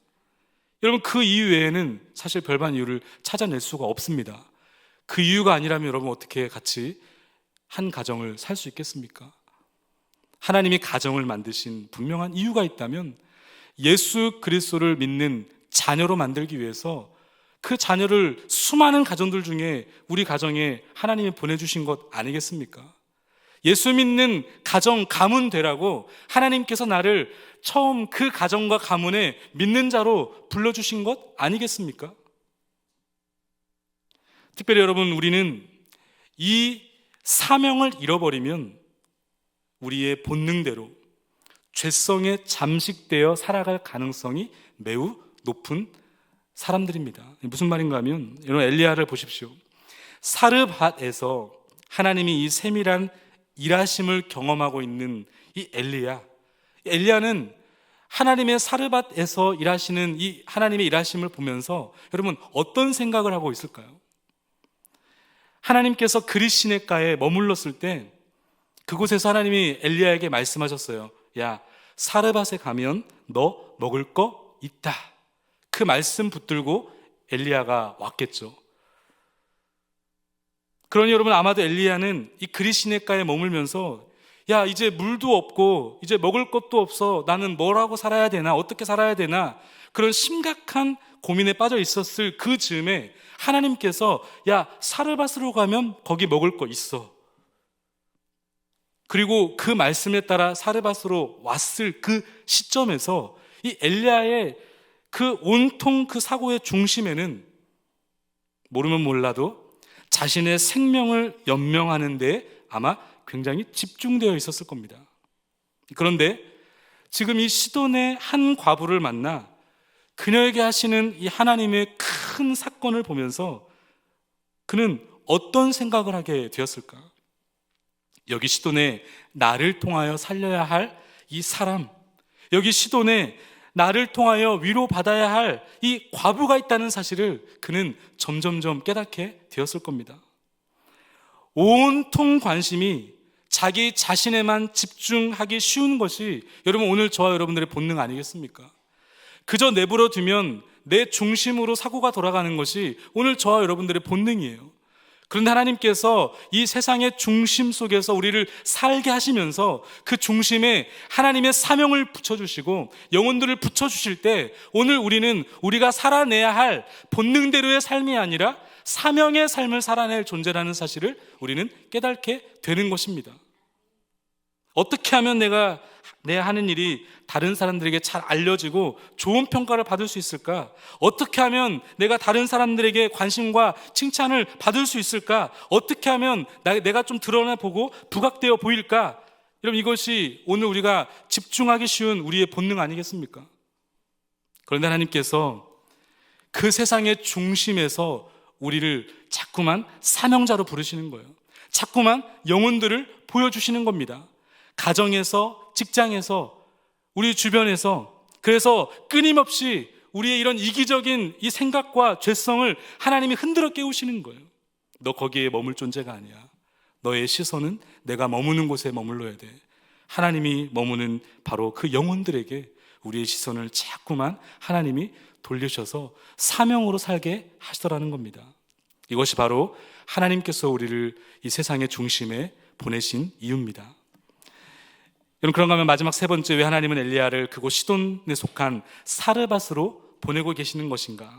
여러분, 그 이유 외에는 사실 별반 이유를 찾아낼 수가 없습니다. 그 이유가 아니라면 여러분 어떻게 같이 한 가정을 살 수 있겠습니까? 하나님이 가정을 만드신 분명한 이유가 있다면 예수 그리스도를 믿는 자녀로 만들기 위해서 그 자녀를 수많은 가정들 중에 우리 가정에 하나님이 보내주신 것 아니겠습니까? 예수 믿는 가정 가문 되라고 하나님께서 나를 처음 그 가정과 가문에 믿는 자로 불러주신 것 아니겠습니까? 특별히 여러분, 우리는 이 사명을 잃어버리면 우리의 본능대로 죄성에 잠식되어 살아갈 가능성이 매우 높은 사람들입니다. 무슨 말인가 하면 여러분, 엘리야를 보십시오. 사르밧에서 하나님이 이 세밀한 일하심을 경험하고 있는 이 엘리야는 하나님의 사르밧에서 일하시는 이 하나님의 일하심을 보면서 여러분 어떤 생각을 하고 있을까요? 하나님께서 그릿시냇가에 머물렀을 때 그곳에서 하나님이 엘리야에게 말씀하셨어요. 야, 사르밧에 가면 너 먹을 거 있다. 그 말씀 붙들고 엘리야가 왔겠죠. 그러니 여러분, 아마도 엘리야는 이 그리시네가에 머물면서 야, 이제 물도 없고 이제 먹을 것도 없어. 나는 뭐라고 살아야 되나? 어떻게 살아야 되나? 그런 심각한 고민에 빠져 있었을 그 즈음에 하나님께서 야, 사르밧으로 가면 거기 먹을 거 있어. 그리고 그 말씀에 따라 사르밧으로 왔을 그 시점에서 이 엘리야의 그 온통 그 사고의 중심에는 모르면 몰라도 자신의 생명을 연명하는 데 아마 굉장히 집중되어 있었을 겁니다. 그런데 지금 이 시돈의 한 과부를 만나 그녀에게 하시는 이 하나님의 큰 사건을 보면서 그는 어떤 생각을 하게 되었을까? 여기 시돈에 나를 통하여 살려야 할 이 사람, 여기 시돈에 나를 통하여 위로받아야 할 이 과부가 있다는 사실을 그는 점점점 깨닫게 되었을 겁니다. 온통 관심이 자기 자신에만 집중하기 쉬운 것이 여러분 오늘 저와 여러분들의 본능 아니겠습니까? 그저 내버려 두면 내 중심으로 사고가 돌아가는 것이 오늘 저와 여러분들의 본능이에요. 그런데 하나님께서 이 세상의 중심 속에서 우리를 살게 하시면서 그 중심에 하나님의 사명을 붙여주시고 영혼들을 붙여주실 때 오늘 우리는 우리가 살아내야 할 본능대로의 삶이 아니라 사명의 삶을 살아낼 존재라는 사실을 우리는 깨닫게 되는 것입니다. 어떻게 하면 내가 하는 일이 다른 사람들에게 잘 알려지고 좋은 평가를 받을 수 있을까? 어떻게 하면 내가 다른 사람들에게 관심과 칭찬을 받을 수 있을까? 어떻게 하면 내가 좀 드러나 보고 부각되어 보일까? 여러분, 이것이 오늘 우리가 집중하기 쉬운 우리의 본능 아니겠습니까? 그런데 하나님께서 그 세상의 중심에서 우리를 자꾸만 사명자로 부르시는 거예요. 자꾸만 영혼들을 보여주시는 겁니다. 가정에서, 직장에서, 우리 주변에서. 그래서 끊임없이 우리의 이런 이기적인 이 생각과 죄성을 하나님이 흔들어 깨우시는 거예요. 너 거기에 머물 존재가 아니야. 너의 시선은 내가 머무는 곳에 머물러야 돼. 하나님이 머무는 바로 그 영혼들에게 우리의 시선을 자꾸만 하나님이 돌리셔서 사명으로 살게 하시더라는 겁니다. 이것이 바로 하나님께서 우리를 이 세상의 중심에 보내신 이유입니다. 여러분, 그런가 하면 마지막 세 번째, 왜 하나님은 엘리야를 그곳 시돈에 속한 사르밧으로 보내고 계시는 것인가?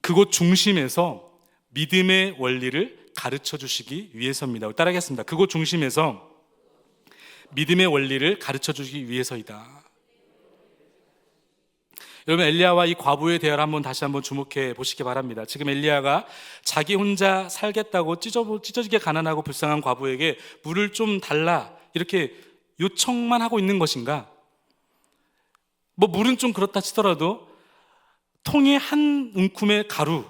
그곳 중심에서 믿음의 원리를 가르쳐 주시기 위해서입니다. 따라하겠습니다. 그곳 중심에서 믿음의 원리를 가르쳐 주시기 위해서이다. 여러분, 엘리야와 이 과부의 대화를 다시 한번 주목해 보시기 바랍니다. 지금 엘리야가 자기 혼자 살겠다고 찢어지게 가난하고 불쌍한 과부에게 물을 좀 달라 이렇게 요청만 하고 있는 것인가? 물은 좀 그렇다 치더라도 통에 한 움큼의 가루,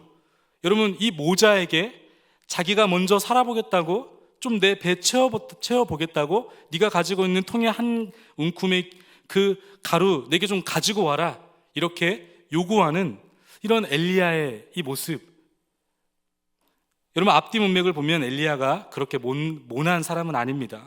여러분, 이 모자에게 자기가 먼저 살아보겠다고, 좀 내 배 채워보겠다고, 네가 가지고 있는 통에 한 움큼의 그 가루 내게 좀 가지고 와라, 이렇게 요구하는 이런 엘리야의 이 모습. 여러분, 앞뒤 문맥을 보면 엘리야가 그렇게 모난 사람은 아닙니다.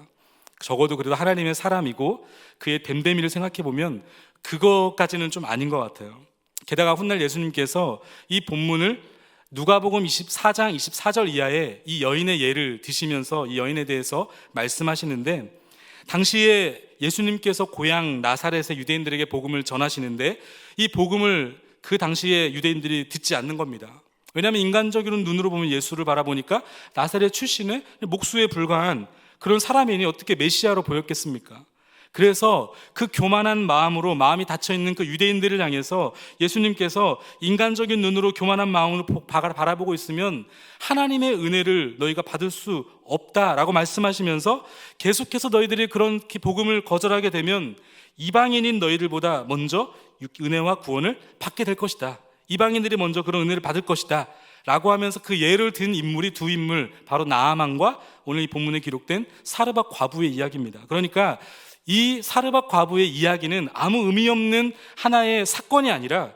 적어도 그래도 하나님의 사람이고 그의 됨됨이를 생각해 보면 그것까지는 좀 아닌 것 같아요. 게다가 훗날 예수님께서 이 본문을 누가복음 24장 24절 이하에 이 여인의 예를 드시면서 이 여인에 대해서 말씀하시는데, 당시에 예수님께서 고향 나사렛의 유대인들에게 복음을 전하시는데 이 복음을 그 당시에 유대인들이 듣지 않는 겁니다. 왜냐하면 인간적인 눈으로 보면 예수를 바라보니까 나사렛 출신의 목수에 불과한 그런 사람이니 어떻게 메시아로 보였겠습니까? 그래서 그 교만한 마음으로, 마음이 닫혀있는 그 유대인들을 향해서 예수님께서 인간적인 눈으로 교만한 마음으로 바라보고 있으면 하나님의 은혜를 너희가 받을 수 없다라고 말씀하시면서 계속해서 너희들이 그런 복음을 거절하게 되면 이방인인 너희들보다 먼저 은혜와 구원을 받게 될 것이다. 이방인들이 먼저 그런 은혜를 받을 것이다 라고 하면서 그 예를 든 인물이 두 인물, 바로 나아만과 오늘 이 본문에 기록된 사르밧 과부의 이야기입니다. 그러니까 이 사르밧 과부의 이야기는 아무 의미 없는 하나의 사건이 아니라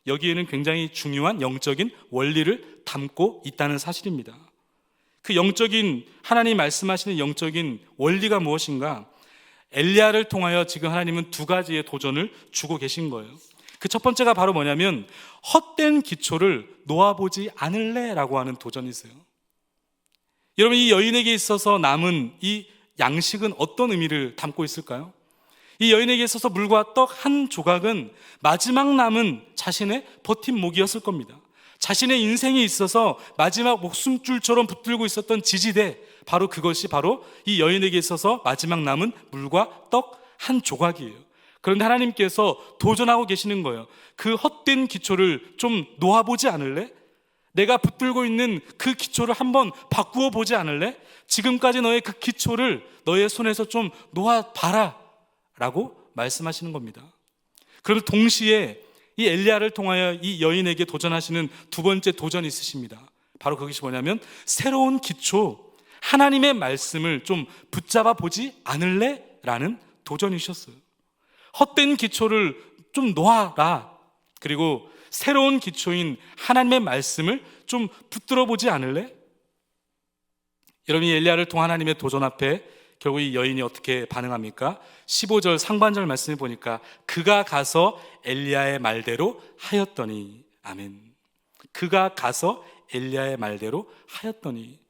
여기에는 굉장히 중요한 영적인 원리를 담고 있다는 사실입니다. 그 영적인, 하나님이 말씀하시는 영적인 원리가 무엇인가? 엘리야를 통하여 지금 하나님은 두 가지의 도전을 주고 계신 거예요. 그 첫 번째가 바로 뭐냐면 헛된 기초를 놓아보지 않을래 라고 하는 도전이세요. 여러분, 이 여인에게 있어서 남은 이 양식은 어떤 의미를 담고 있을까요? 이 여인에게 있어서 물과 떡 한 조각은 마지막 남은 자신의 버팀목이었을 겁니다. 자신의 인생에 있어서 마지막 목숨줄처럼 붙들고 있었던 지지대, 바로 그것이 바로 이 여인에게 있어서 마지막 남은 물과 떡 한 조각이에요. 그런데 하나님께서 도전하고 계시는 거예요. 그 헛된 기초를 좀 놓아보지 않을래? 내가 붙들고 있는 그 기초를 한번 바꾸어 보지 않을래? 지금까지 너의 그 기초를 너의 손에서 좀 놓아봐라 라고 말씀하시는 겁니다. 그럼 동시에 이 엘리야를 통하여 이 여인에게 도전하시는 두 번째 도전이 있으십니다. 바로 그것이 뭐냐면 새로운 기초, 하나님의 말씀을 좀 붙잡아 보지 않을래? 라는 도전이셨어요. 헛된 기초를 좀 놓아라. 그리고 새로운 기초인 하나님의 말씀을 좀 붙들어 보지 않을래? 여러분, 이 엘리야를 통한 하나님의 도전 앞에 결국 이 여인이 어떻게 반응합니까? 15절 상반절 말씀을 보니까 그가 가서 엘리야의 말대로 하였더니, 아멘. 그가 가서 엘리야의 말대로 하였더니.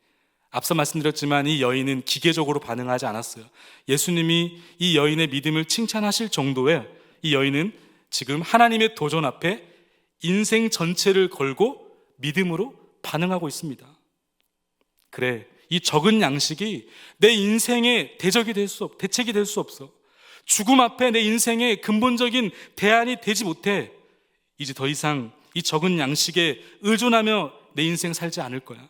앞서 말씀드렸지만 이 여인은 기계적으로 반응하지 않았어요. 예수님이 이 여인의 믿음을 칭찬하실 정도에 이 여인은 지금 하나님의 도전 앞에 인생 전체를 걸고 믿음으로 반응하고 있습니다. 그래, 이 적은 양식이 내 인생의 대책이 될 수 없어. 죽음 앞에 내 인생의 근본적인 대안이 되지 못해. 이제 더 이상 이 적은 양식에 의존하며 내 인생 살지 않을 거야.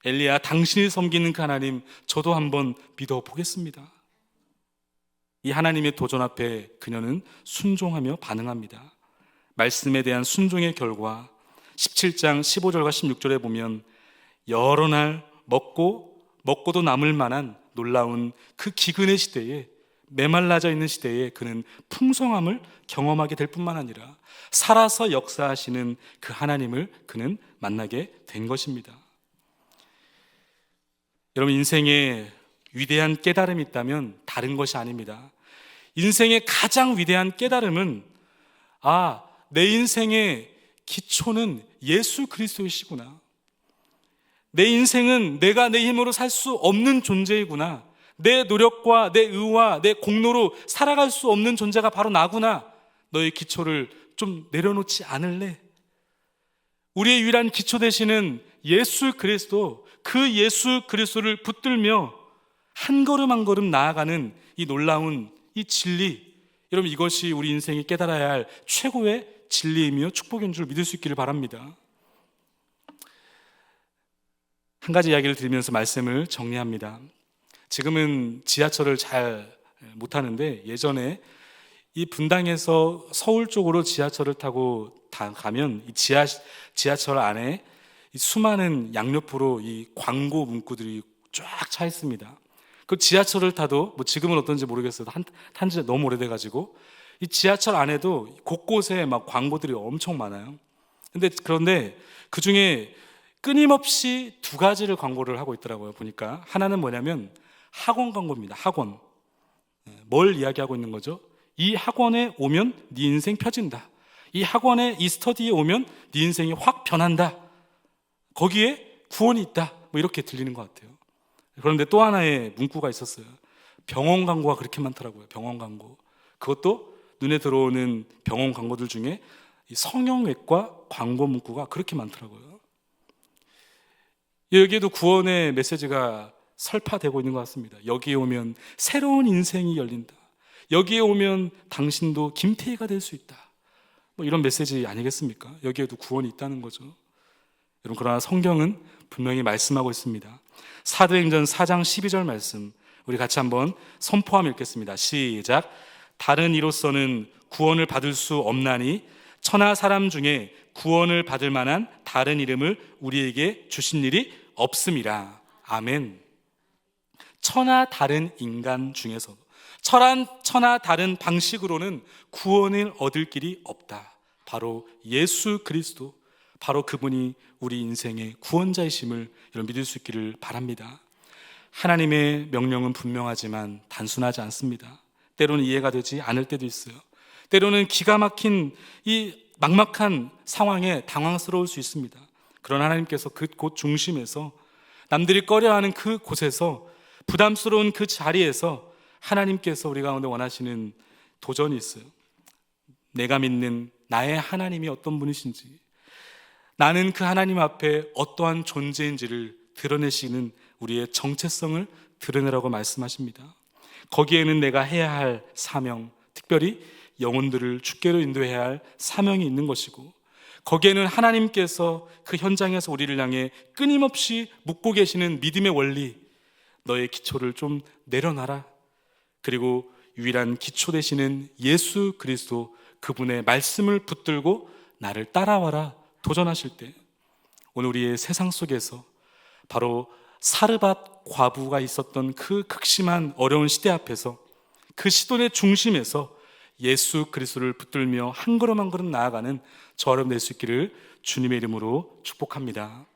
엘리야, 당신이 섬기는 그 하나님, 저도 한번 믿어보겠습니다. 이 하나님의 도전 앞에 그녀는 순종하며 반응합니다. 말씀에 대한 순종의 결과 17장 15절과 16절에 보면 여러 날 먹고도 남을 만한 놀라운 그 기근의 시대에, 메말라져 있는 시대에 그는 풍성함을 경험하게 될 뿐만 아니라 살아서 역사하시는 그 하나님을 그는 만나게 된 것입니다. 여러분, 인생에 위대한 깨달음이 있다면 다른 것이 아닙니다. 인생의 가장 위대한 깨달음은 내 인생의 기초는 예수 그리스도이시구나. 내 인생은 내가 내 힘으로 살 수 없는 존재이구나. 내 노력과 내 의와 내 공로로 살아갈 수 없는 존재가 바로 나구나. 너의 기초를 좀 내려놓지 않을래? 우리의 유일한 기초 되시는 예수 그리스도, 그 예수 그리스도를 붙들며 한 걸음 한 걸음 나아가는 이 놀라운 이 진리, 여러분, 이것이 우리 인생이 깨달아야 할 최고의 진리이며 축복인 줄 믿을 수 있기를 바랍니다. 한 가지 이야기를 드리면서 말씀을 정리합니다. 지금은 지하철을 잘 못하는데 예전에 이 분당에서 서울 쪽으로 지하철을 타고 가면 이 지하철 안에 이 수많은 양옆으로 이 광고 문구들이 쫙 차 있습니다. 그 지하철을 타도 지금은 어떤지 모르겠어요. 탄지 너무 오래돼가지고 이 지하철 안에도 곳곳에 막 광고들이 엄청 많아요. 그런데 그 중에 끊임없이 두 가지를 광고를 하고 있더라고요. 보니까 하나는 뭐냐면 학원 광고입니다. 학원. 뭘 이야기하고 있는 거죠? 이 학원에 오면 네 인생 펴진다. 이 학원에, 이 스터디에 오면 네 인생이 확 변한다. 거기에 구원이 있다. 이렇게 들리는 것 같아요. 그런데 또 하나의 문구가 있었어요. 병원 광고가 그렇게 많더라고요. 병원 광고. 그것도 눈에 들어오는 병원 광고들 중에 성형외과 광고 문구가 그렇게 많더라고요. 여기에도 구원의 메시지가 설파되고 있는 것 같습니다. 여기에 오면 새로운 인생이 열린다. 여기에 오면 당신도 김태희가 될 수 있다. 이런 메시지 아니겠습니까? 여기에도 구원이 있다는 거죠. 여러분, 그러나 성경은 분명히 말씀하고 있습니다. 사도행전 4장 12절 말씀, 우리 같이 한번 선포하며 읽겠습니다. 시작. 다른 이로서는 구원을 받을 수 없나니 천하 사람 중에 구원을 받을 만한 다른 이름을 우리에게 주신 일이 없음이라. 아멘. 천하 다른 인간 중에서도 천하 다른 방식으로는 구원을 얻을 길이 없다. 바로 예수 그리스도, 바로 그분이 우리 인생의 구원자이심을 여러분 믿을 수 있기를 바랍니다. 하나님의 명령은 분명하지만 단순하지 않습니다. 때로는 이해가 되지 않을 때도 있어요. 때로는 기가 막힌 이 막막한 상황에 당황스러울 수 있습니다. 그러나 하나님께서 그 곳 중심에서 남들이 꺼려하는 그 곳에서, 부담스러운 그 자리에서 하나님께서 우리 가운데 원하시는 도전이 있어요. 내가 믿는 나의 하나님이 어떤 분이신지, 나는 그 하나님 앞에 어떠한 존재인지를 드러내시는 우리의 정체성을 드러내라고 말씀하십니다. 거기에는 내가 해야 할 사명, 특별히 영혼들을 주께로 인도해야 할 사명이 있는 것이고, 거기에는 하나님께서 그 현장에서 우리를 향해 끊임없이 묻고 계시는 믿음의 원리, 너의 기초를 좀 내려놔라. 그리고 유일한 기초 되시는 예수 그리스도, 그분의 말씀을 붙들고 나를 따라와라 도전하실 때, 오늘 우리의 세상 속에서 바로 사르밧 과부가 있었던 그 극심한 어려운 시대 앞에서, 그 시돈의 중심에서 예수 그리스도를 붙들며 한 걸음 한 걸음 나아가는 저 여러분 될 수 있기를 주님의 이름으로 축복합니다.